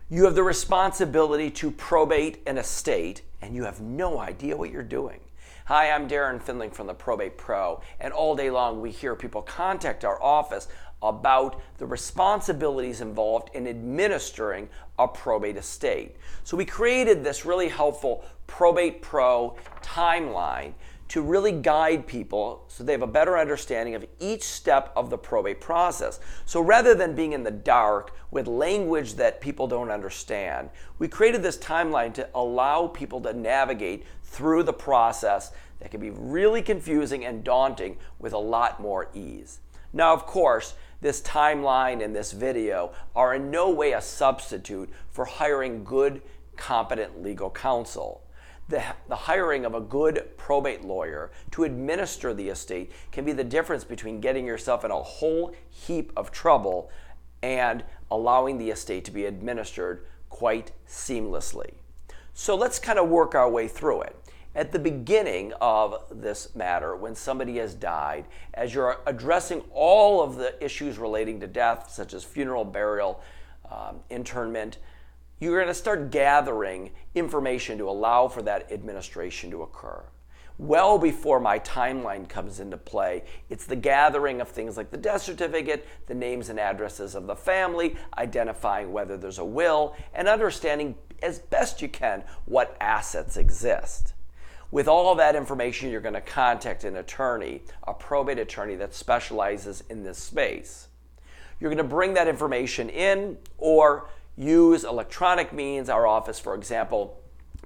You have the responsibility to probate an estate, and you have no idea what you're doing. Hi, I'm Darren Findling from the Probate Pro, and all day long we hear people contact our office about the responsibilities involved in administering a probate estate. So we created this really helpful Probate Pro timeline to really guide people so they have a better understanding of each step of the probate process. So rather than being in the dark with language that people don't understand, we created this timeline to allow people to navigate through the process that can be really confusing and daunting with a lot more ease. Now, of course, this timeline and this video are in no way a substitute for hiring good, competent legal counsel. The hiring of a good probate lawyer to administer the estate can be the difference between getting yourself in a whole heap of trouble and allowing the estate to be administered quite seamlessly. So let's kind of work our way through it. At the beginning of this matter, when somebody has died, as you're addressing all of the issues relating to death, such as funeral, burial, internment, you're going to start gathering information to allow for that administration to occur. Well before my timeline comes into play, it's the gathering of things like the death certificate, the names and addresses of the family, identifying whether there's a will, and understanding as best you can what assets exist. With all of that information, you're going to contact an attorney, a probate attorney that specializes in this space. You're going to bring that information in or use electronic means. Our office, for example,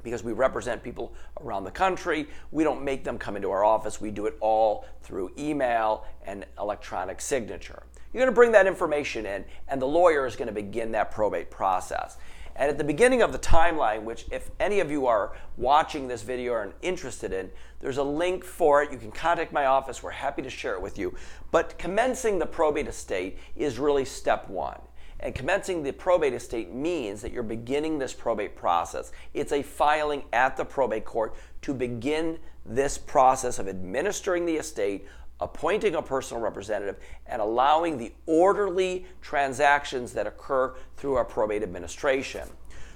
because we represent people around the country, we don't make them come into our office. We do it all through email and electronic signature. You're going to bring that information in, and the lawyer is going to begin that probate process. And at the beginning of the timeline, which if any of you are watching this video or interested in, there's a link for it. You can contact my office. We're happy to share it with you. But commencing the probate estate is really step one. And commencing the probate estate means that you're beginning this probate process. It's a filing at the probate court to begin this process of administering the estate, appointing a personal representative, and allowing the orderly transactions that occur through our probate administration.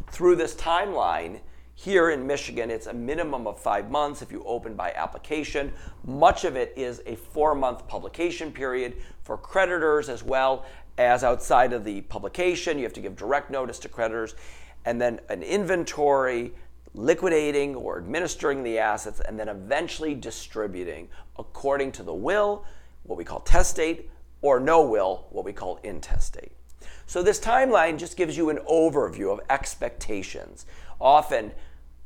Through this timeline, here in Michigan, it's a minimum of 5 months if you open by application. Much of it is a 4-month publication period for creditors, as well as outside of the publication. You have to give direct notice to creditors, and then an inventory, liquidating or administering the assets, and then eventually distributing according to the will, what we call testate, or no will, what we call intestate. So this timeline just gives you an overview of expectations. Often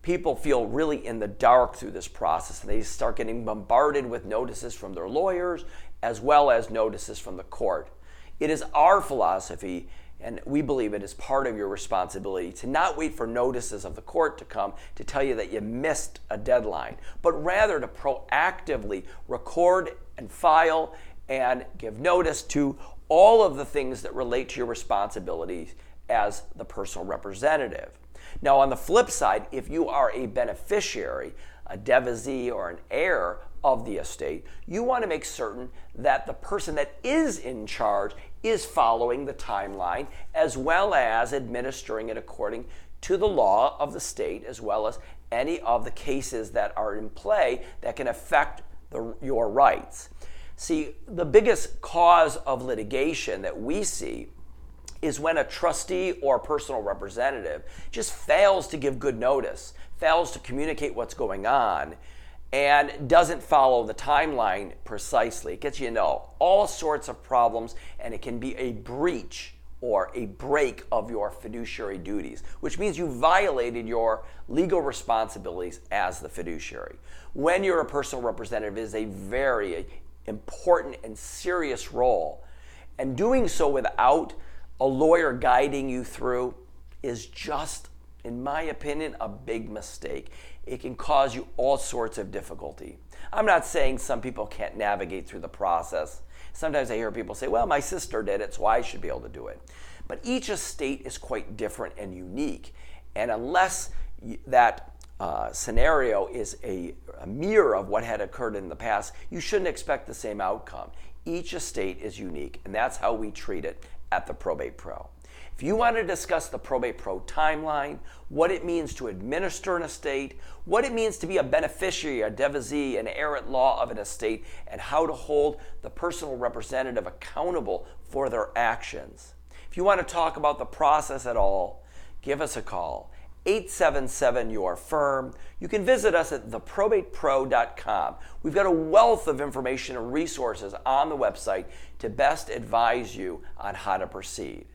people feel really in the dark through this process, and they start getting bombarded with notices from their lawyers as well as notices from the court. It is our philosophy, and we believe it is part of your responsibility, to not wait for notices of the court to come to tell you that you missed a deadline, but rather to proactively record and file and give notice to all of the things that relate to your responsibilities as the personal representative. Now, on the flip side, if you are a beneficiary, a devotee, or an heir of the estate, you want to make certain that the person that is in charge is following the timeline as well as administering it according to the law of the state, as well as any of the cases that are in play that can affect your rights. See, the biggest cause of litigation that we see is when a trustee or personal representative just fails to give good notice, fails to communicate what's going on, and doesn't follow the timeline precisely. It gets you into all sorts of problems, and it can be a breach or a break of your fiduciary duties, which means you violated your legal responsibilities as the fiduciary. When you're a personal representative, it is a very important and serious role, and doing so without a lawyer guiding you through is just, in my opinion, a big mistake. It can cause you all sorts of difficulty. I'm not saying some people can't navigate through the process. Sometimes I hear people say, well, my sister did it, so I should be able to do it. But each estate is quite different and unique. And unless that scenario is a mirror of what had occurred in the past, you shouldn't expect the same outcome. Each estate is unique, and that's how we treat it at the Probate Pro. If If you want to discuss the Probate Pro timeline, what it means to administer an estate, what it means to be a beneficiary, a devotee, an heir at law of an estate, and how to hold the personal representative accountable for their actions. If you want to talk about the process at all, give us a call. 877-YOUR-FIRM. You can visit us at theprobatepro.com. We've got a wealth of information and resources on the website to best advise you on how to proceed.